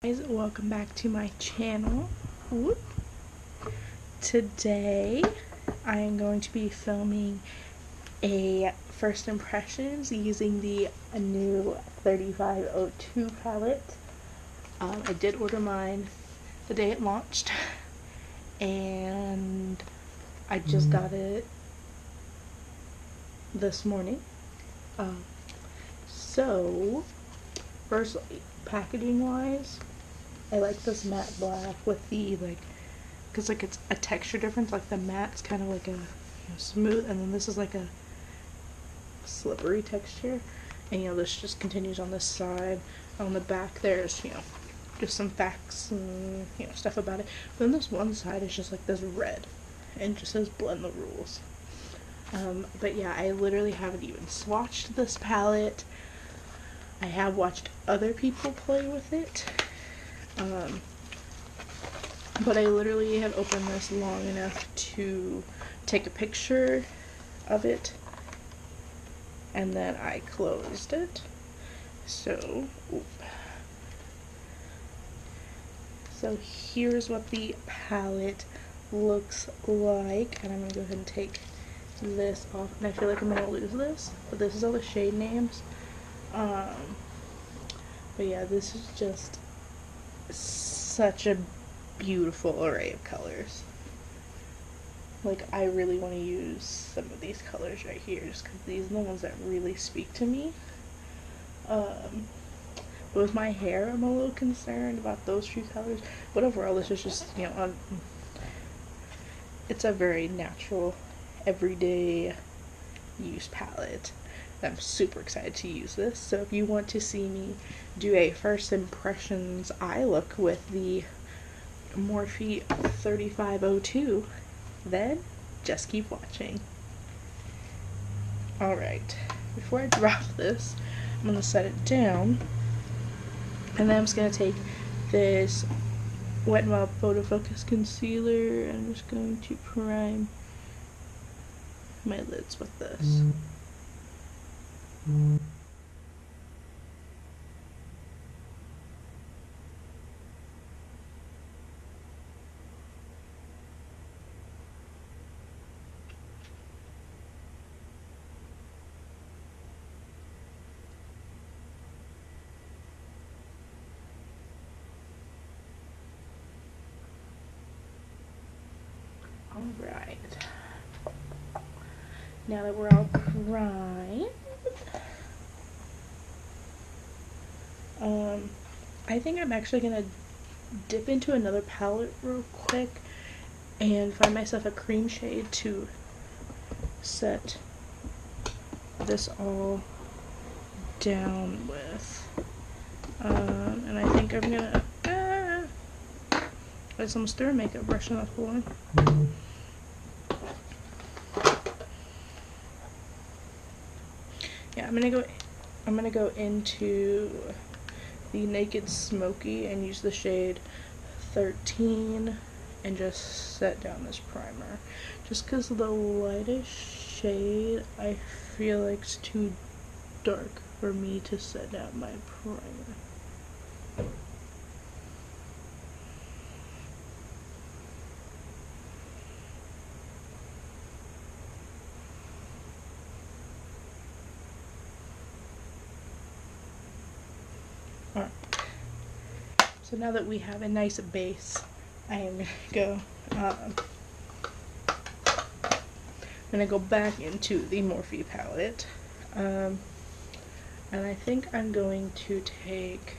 Guys, welcome back to my channel. Whoop. Today I am going to be filming a first impressions using the new 35O2 palette. I did order mine the day it launched and I just got it this morning. So firstly, packaging wise, I like this matte black with the because it's a texture difference. Like the matte's kind of like a smooth, and then this is like a slippery texture, and this just continues on this side. On the back there's just some facts and stuff about it, but then this one side is just like this red and just says blend the rules. But yeah, I literally haven't even swatched this palette. I have watched other people play with it, but I literally have opened this long enough to take a picture of it, and then I closed it. So here's what the palette looks like, and I'm going to go ahead and take this off, and I feel like I'm going to lose this, but this is all the shade names. But yeah, this is just such a beautiful array of colors. Like, I really want to use some of these colors right here, just because these are the ones that really speak to me. But with my hair, I'm a little concerned about those few colors. But overall, this is just, it's a very natural, everyday use palette. I'm super excited to use this. So if you want to see me do a first impressions eye look with the Morphe 35O2, then just keep watching. Alright, before I drop this, I'm going to set it down, and then I'm just going to take this Wet n Wild Photo Focus Concealer, and I'm just going to prime my lids with this. Alright, now that we're all primed, I think I'm actually going to dip into another palette real quick and find myself a cream shade to set this all down with. And I think I'm going to get some stir makeup brush on that one. Yeah, I'm gonna go into the Naked Smoky and use the shade 13 and just set down this primer. Just because the lightest shade I feel like it's too dark for me to set down my primer. Alright, so now that we have a nice base, I am gonna go back into the Morphe palette, and I think I'm going to take,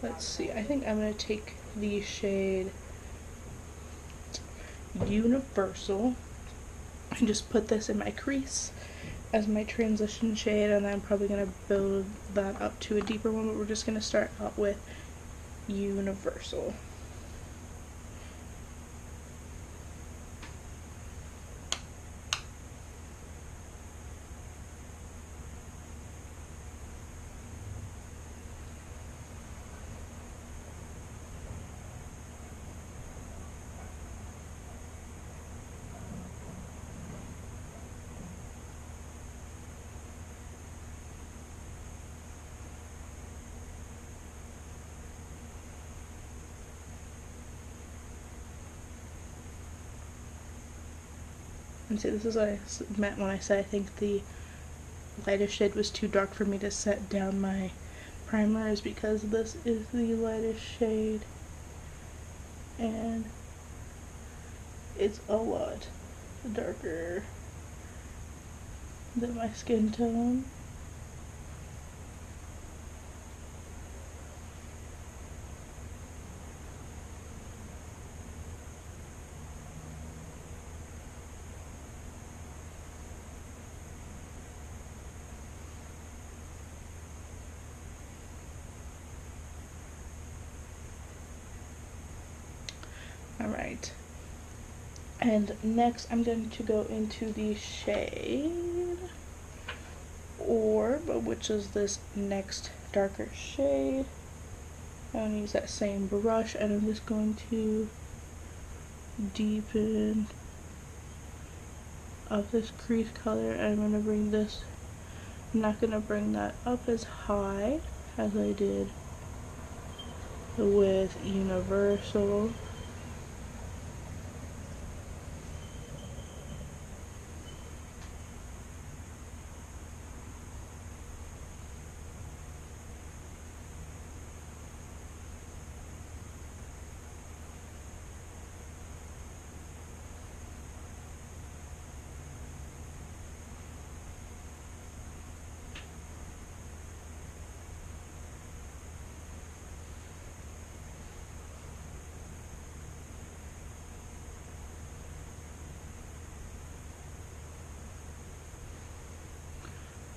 let's see, I think I'm gonna take the shade Universal and just put this in my crease as my transition shade, and then I'm probably going to build that up to a deeper one, but we're just going to start out with Universal. And see, this is what I meant when I said I think the lightest shade was too dark for me to set down my primer, is because this is the lightest shade and it's a lot darker than my skin tone. Alright, and next I'm going to go into the shade Orb, which is this next darker shade. I'm going to use that same brush and I'm just going to deepen up this crease color, and I'm going to bring this, I'm not going to bring that up as high as I did with Universal.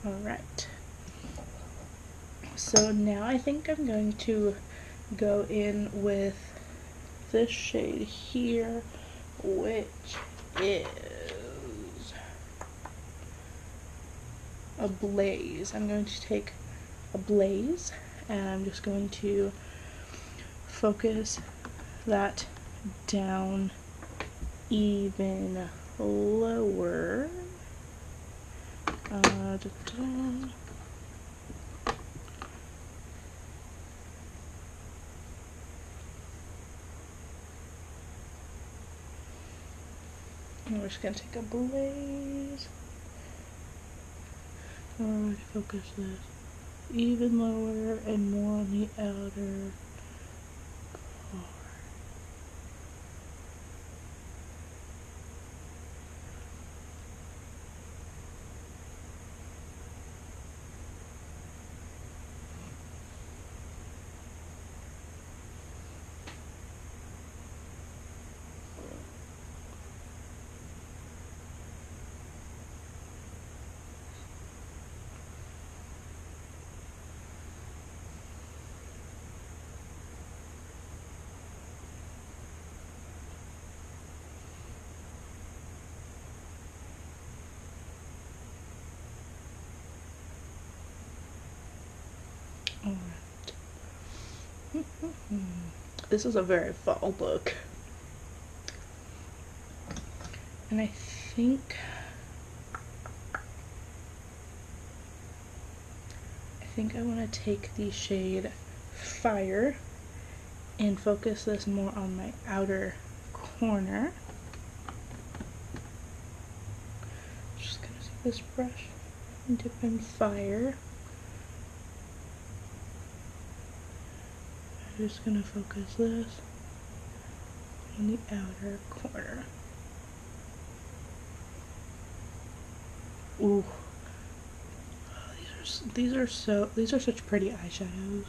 Alright, so now I think I'm going to go in with this shade here, which is a Blaze. I'm going to take a Blaze and I'm just going to focus that down even lower. And we're just going to take a Blaze. I'm going to focus this even lower and more on the outer part. Alright. This is a very fall look. And I think I want to take the shade Fire and focus this more on my outer corner. Just gonna take this brush and dip in Fire. I'm just gonna focus this on the outer corner. Ooh. These are such pretty eyeshadows.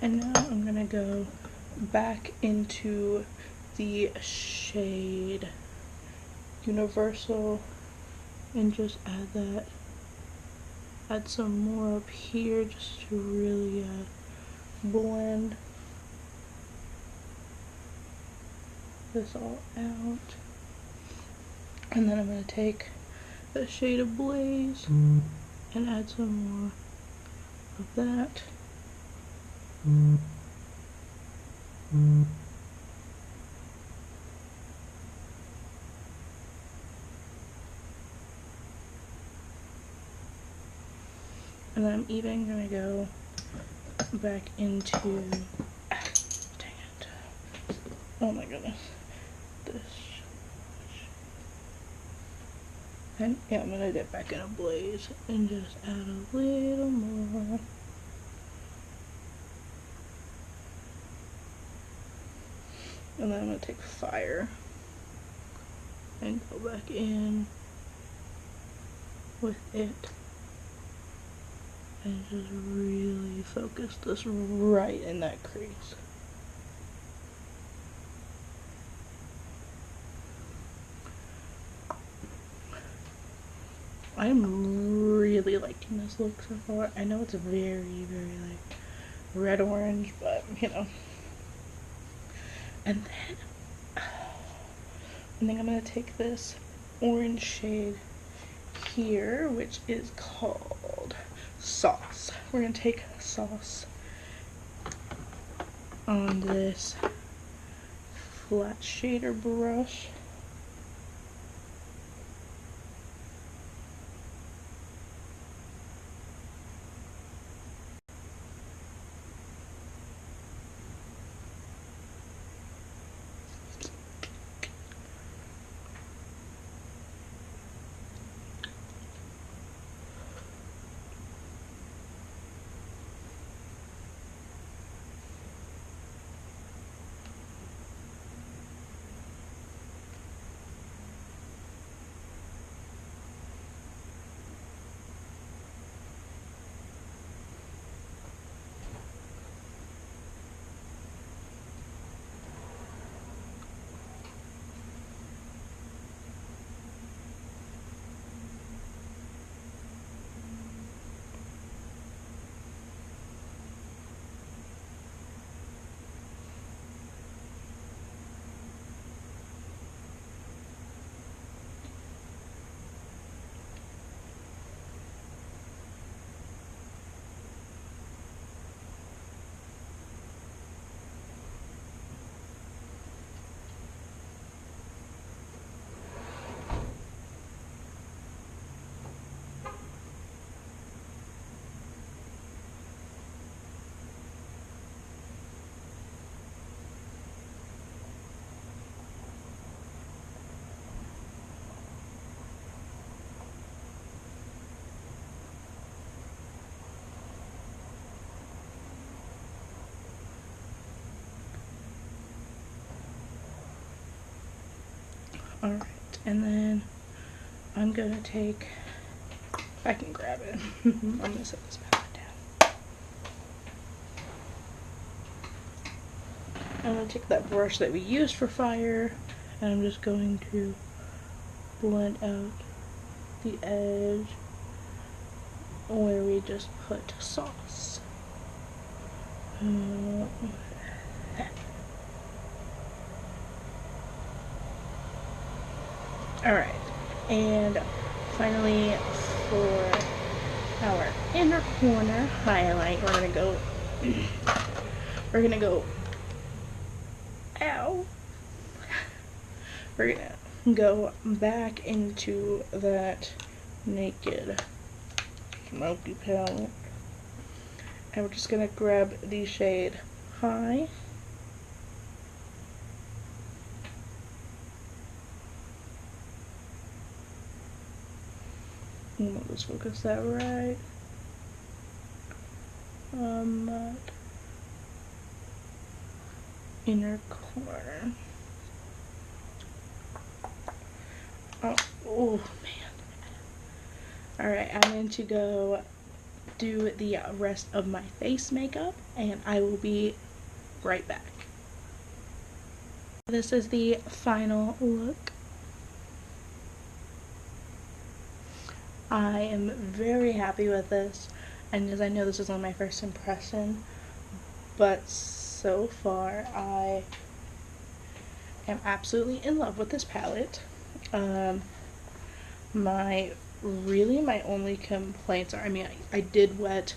And now I'm gonna go back into the shade Universal and just add some more up here just to really blend this all out. And then I'm gonna take the shade of Blaze and add some more of that. And I'm even gonna go back into, dang it, oh my goodness, this, and yeah, I'm gonna dip back in a Blaze and just add a little more. And then I'm gonna take Fire and go back in with it and just really focus this right in that crease. I'm really liking this look so far. I know it's very, very like red orange, but you know. And then I think I'm gonna take this orange shade here, which is called Sauce. We're gonna take Sauce on this flat shader brush. Alright, and then I'm gonna take, if I can grab it, I'm gonna set this palette down. I'm gonna take that brush that we used for Fire, and I'm just going to blend out the edge where we just put Sauce. Alright, and finally for our inner corner highlight, we're gonna go, ow, we're gonna go back into that Naked Smoky palette, and we're just gonna grab the shade High. Let's focus that right on that inner corner. Oh man. Alright, I'm going to go do the rest of my face makeup, and I will be right back. This is the final look. I am very happy with this, and as I know this is on my first impression, but so far I am absolutely in love with this palette. My really my only complaints are, I mean, I did wet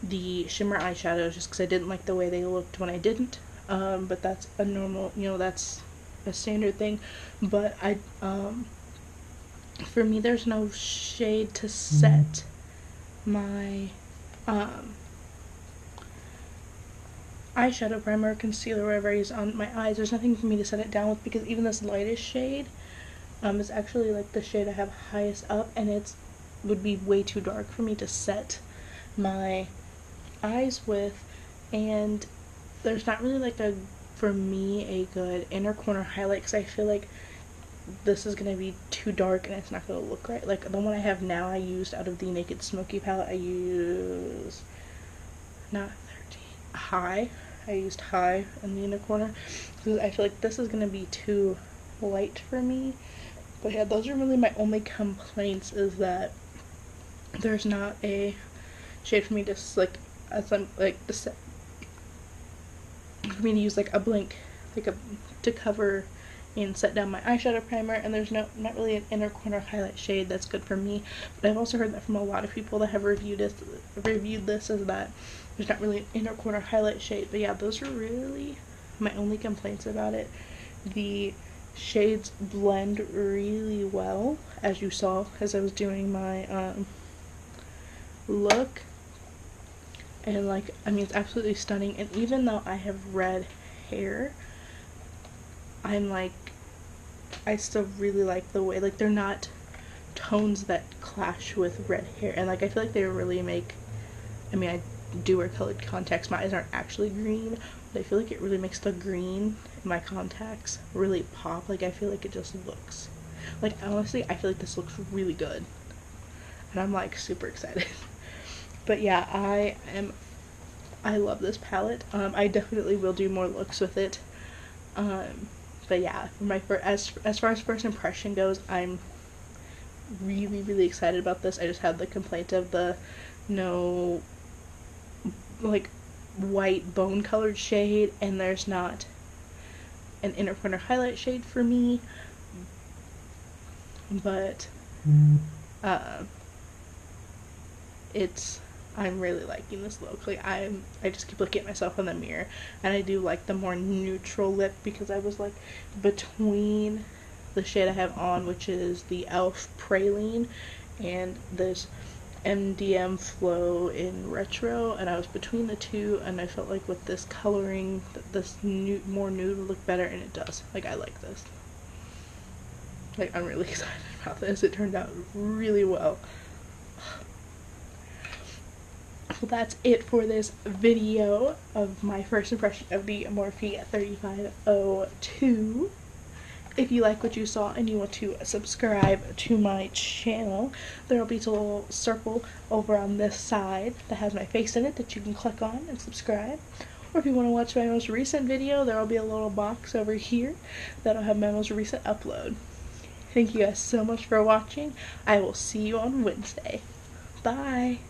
the shimmer eyeshadows just because I didn't like the way they looked when I didn't. But that's a normal, that's a standard thing. But for me, there's no shade to set my eyeshadow primer, concealer, whatever I use on my eyes. There's nothing for me to set it down with, because even this lightest shade is actually like the shade I have highest up, and it would be way too dark for me to set my eyes with. And there's not really like for me, a good inner corner highlight, because I feel like this is going to be too dark and it's not going to look right. Like the one I have now, I used out of the Naked Smoky palette, I used High. I used High in the inner corner, because I feel like this is going to be too light for me. But yeah, those are really my only complaints, is that there's not a shade for me to like, as I'm like for me to use like a blank, to cover and set down my eyeshadow primer. And there's not really an inner corner highlight shade that's good for me. But I've also heard that from a lot of people that have reviewed this, is that there's not really an inner corner highlight shade. But yeah, those are really my only complaints about it. The shades blend really well, as you saw as I was doing my look. And like, I mean, it's absolutely stunning. And even though I have red hair, I still really like the way, like, they're not tones that clash with red hair. And like, I feel like they really make, I mean, I do wear colored contacts, my eyes aren't actually green, but I feel like it really makes the green in my contacts really pop. Like, I feel like it just looks, like, honestly, I feel like this looks really good, and I'm like super excited. But yeah, I love this palette. I definitely will do more looks with it. But yeah, as far as first impression goes, I'm really, really excited about this. I just had the complaint of the no, like, white bone colored shade, and there's not an inner corner highlight shade for me. But I'm really liking this look. Like, I just keep looking at myself in the mirror, and I do like the more neutral lip, because I was like between the shade I have on, which is the e.l.f. Praline, and this MDM Flow in Retro, and I was between the two, and I felt like with this coloring, this more nude would look better, and it does. Like, I like this. Like, I'm really excited about this. It turned out really well. Well, that's it for this video of my first impression of the Morphe 35O2. If you like what you saw and you want to subscribe to my channel, there will be a little circle over on this side that has my face in it that you can click on and subscribe. Or if you want to watch my most recent video, there will be a little box over here that'll have my most recent upload. Thank you guys so much for watching. I will see you on Wednesday. Bye!